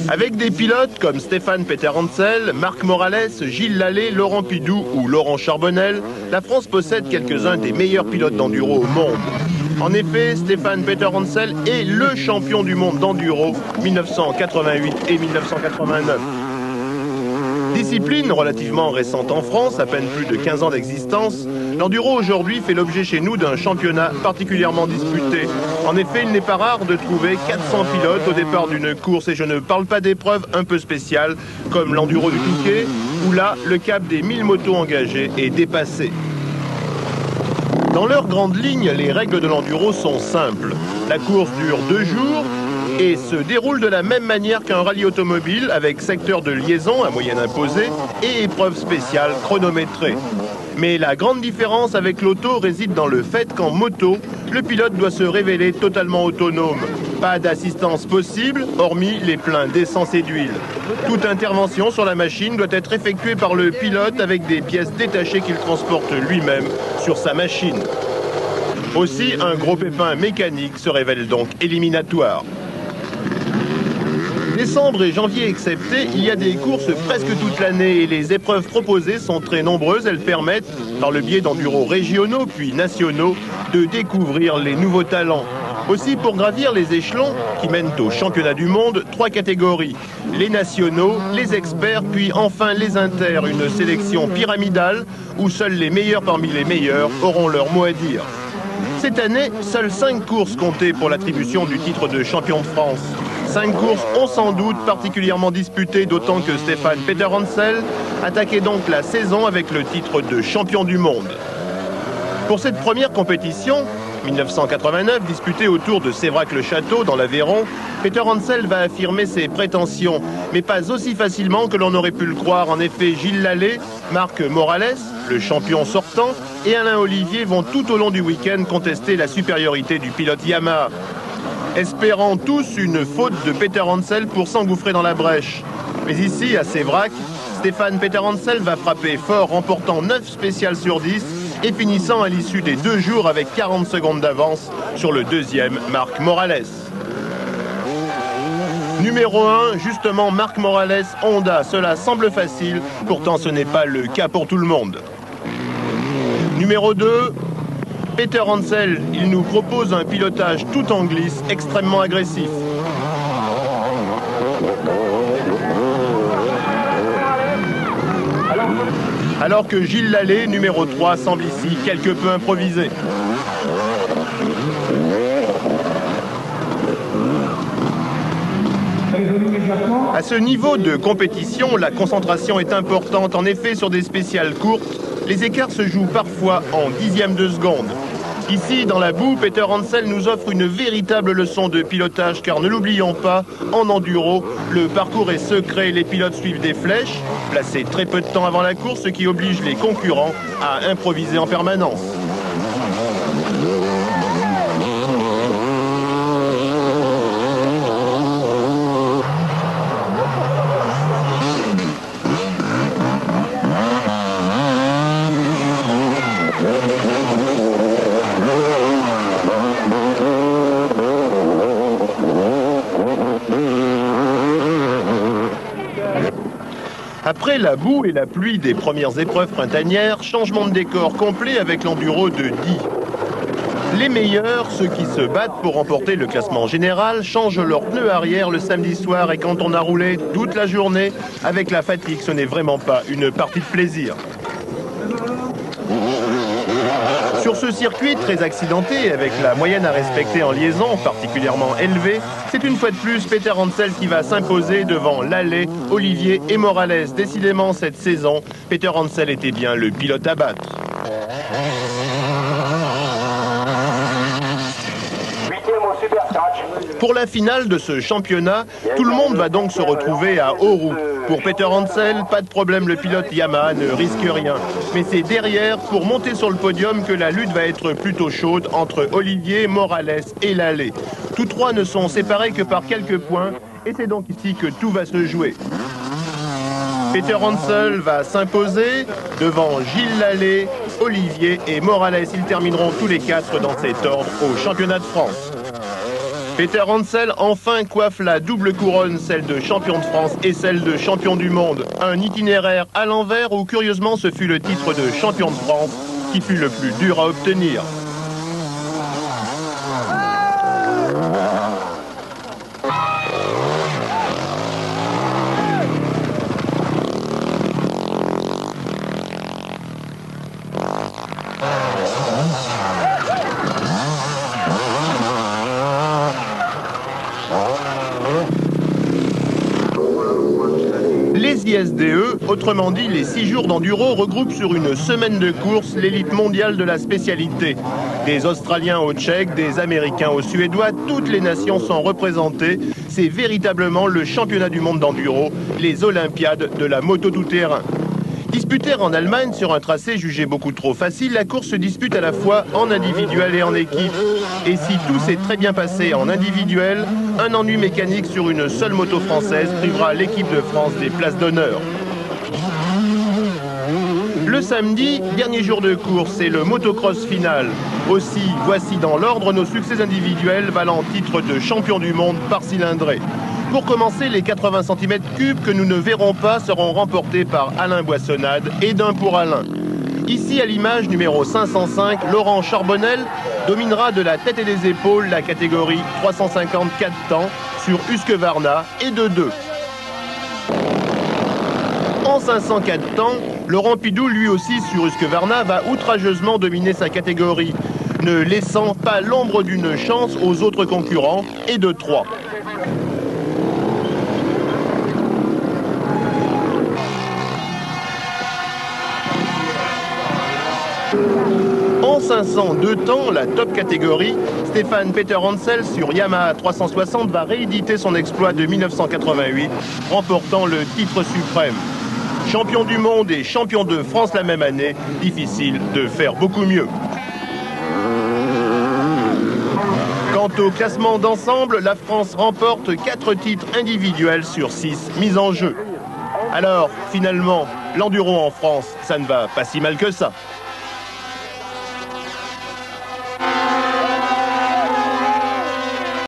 Avec des pilotes comme Stéphane Peterhansel, Marc Morales, Gilles Lallet, Laurent Pidou ou Laurent Charbonnel, la France possède quelques-uns des meilleurs pilotes d'enduro au monde. En effet, Stéphane Peterhansel est le champion du monde d'enduro 1988 et 1989. Discipline relativement récente en France, à peine plus de 15 ans d'existence, l'enduro aujourd'hui fait l'objet chez nous d'un championnat particulièrement disputé. En effet, il n'est pas rare de trouver 400 pilotes au départ d'une course, et je ne parle pas d'épreuves un peu spéciales, comme l'enduro du Touquet, où là, le cap des 1000 motos engagées est dépassé. Dans leurs grandes lignes, les règles de l'enduro sont simples. La course dure 2 jours, et se déroule de la même manière qu'un rallye automobile, avec secteur de liaison à moyenne imposée et épreuve spéciale chronométrée. Mais la grande différence avec l'auto réside dans le fait qu'en moto, le pilote doit se révéler totalement autonome. Pas d'assistance possible, hormis les pleins d'essence et d'huile. Toute intervention sur la machine doit être effectuée par le pilote avec des pièces détachées qu'il transporte lui-même sur sa machine. Aussi, un gros pépin mécanique se révèle donc éliminatoire. Décembre et janvier exceptés, il y a des courses presque toute l'année et les épreuves proposées sont très nombreuses. Elles permettent, par le biais d'enduros régionaux puis nationaux, de découvrir les nouveaux talents. Aussi, pour gravir les échelons qui mènent au championnat du monde, 3 catégories. Les nationaux, les experts, puis enfin les inters, une sélection pyramidale où seuls les meilleurs parmi les meilleurs auront leur mot à dire. Cette année, seules 5 courses comptaient pour l'attribution du titre de champion de France. 5 courses ont sans doute particulièrement disputées, d'autant que Stéphane Peterhansel attaquait donc la saison avec le titre de champion du monde. Pour cette première compétition, 1989, disputée autour de Sévrac-le-Château dans l'Aveyron, Peterhansel va affirmer ses prétentions, mais pas aussi facilement que l'on aurait pu le croire. En effet, Gilles Lallet, Marc Morales, le champion sortant, et Alain Olivier vont tout au long du week-end contester la supériorité du pilote Yamaha, espérant tous une faute de Peterhansel pour s'engouffrer dans la brèche. Mais ici, à Sévrac, Stéphane Peterhansel va frapper fort, remportant 9 spéciales sur 10 et finissant à l'issue des 2 jours avec 40 secondes d'avance sur le deuxième, Marc Morales. Numéro 1, justement Marc Morales, Honda. Cela semble facile, pourtant ce n'est pas le cas pour tout le monde. Numéro 2, Peterhansel, il nous propose un pilotage tout en glisse, extrêmement agressif. Alors que Gilles Lallet, numéro 3, semble ici quelque peu improvisé. À ce niveau de compétition, la concentration est importante. En effet, sur des spéciales courtes, les écarts se jouent parfois en dixièmes de seconde. Ici, dans la boue, Peterhansel nous offre une véritable leçon de pilotage, car ne l'oublions pas, en enduro, le parcours est secret. Les pilotes suivent des flèches, placées très peu de temps avant la course, ce qui oblige les concurrents à improviser en permanence. Après la boue et la pluie des premières épreuves printanières, changement de décor complet avec l'enduro de Die. Les meilleurs, ceux qui se battent pour remporter le classement général, changent leurs pneus arrière le samedi soir, et quand on a roulé toute la journée, avec la fatigue, ce n'est vraiment pas une partie de plaisir. Sur ce circuit très accidenté, avec la moyenne à respecter en liaison particulièrement élevée, c'est une fois de plus Peterhansel qui va s'imposer devant Lallet, Olivier et Morales. Décidément, cette saison, Peterhansel était bien le pilote à battre. Pour la finale de ce championnat, tout le monde va donc se retrouver à Auroux. Pour Peterhansel, pas de problème, le pilote Yamaha ne risque rien. Mais c'est derrière, pour monter sur le podium, que la lutte va être plutôt chaude entre Olivier, Morales et Lallet. Tous trois ne sont séparés que par quelques points, et c'est donc ici que tout va se jouer. Peterhansel va s'imposer devant Gilles Lallet, Olivier et Morales. Ils termineront tous les 4 dans cet ordre au championnat de France. Peter Hansel enfin coiffe la double couronne, celle de champion de France et celle de champion du monde. Un itinéraire à l'envers où curieusement ce fut le titre de champion de France qui fut le plus dur à obtenir. Les ISDE, autrement dit les 6 jours d'enduro, regroupent sur une semaine de course l'élite mondiale de la spécialité. Des Australiens aux Tchèques, des Américains aux Suédois, toutes les nations sont représentées. C'est véritablement le championnat du monde d'enduro, les Olympiades de la moto tout-terrain. Disputée en Allemagne sur un tracé jugé beaucoup trop facile, la course se dispute à la fois en individuel et en équipe. Et si tout s'est très bien passé en individuel, un ennui mécanique sur une seule moto française privera l'équipe de France des places d'honneur. Le samedi, dernier jour de course, c'est le motocross final. Aussi, voici dans l'ordre nos succès individuels valant titre de champion du monde par cylindrée. Pour commencer, les 80 cm3 que nous ne verrons pas seront remportés par Alain Boissonnade et d'un pour Alain. Ici, à l'image numéro 505, Laurent Charbonnel dominera de la tête et des épaules la catégorie 354 temps sur Husqvarna et de 2. En 504 temps, Laurent Pidou, lui aussi sur Husqvarna, va outrageusement dominer sa catégorie, ne laissant pas l'ombre d'une chance aux autres concurrents et de 3. En 502 temps, la top catégorie, Stéphane Peter Hansel sur Yamaha 360 va rééditer son exploit de 1988, remportant le titre suprême. Champion du monde et champion de France la même année, difficile de faire beaucoup mieux. Quant au classement d'ensemble, la France remporte 4 titres individuels sur 6 mis en jeu. Alors, finalement, l'enduro en France, ça ne va pas si mal que ça.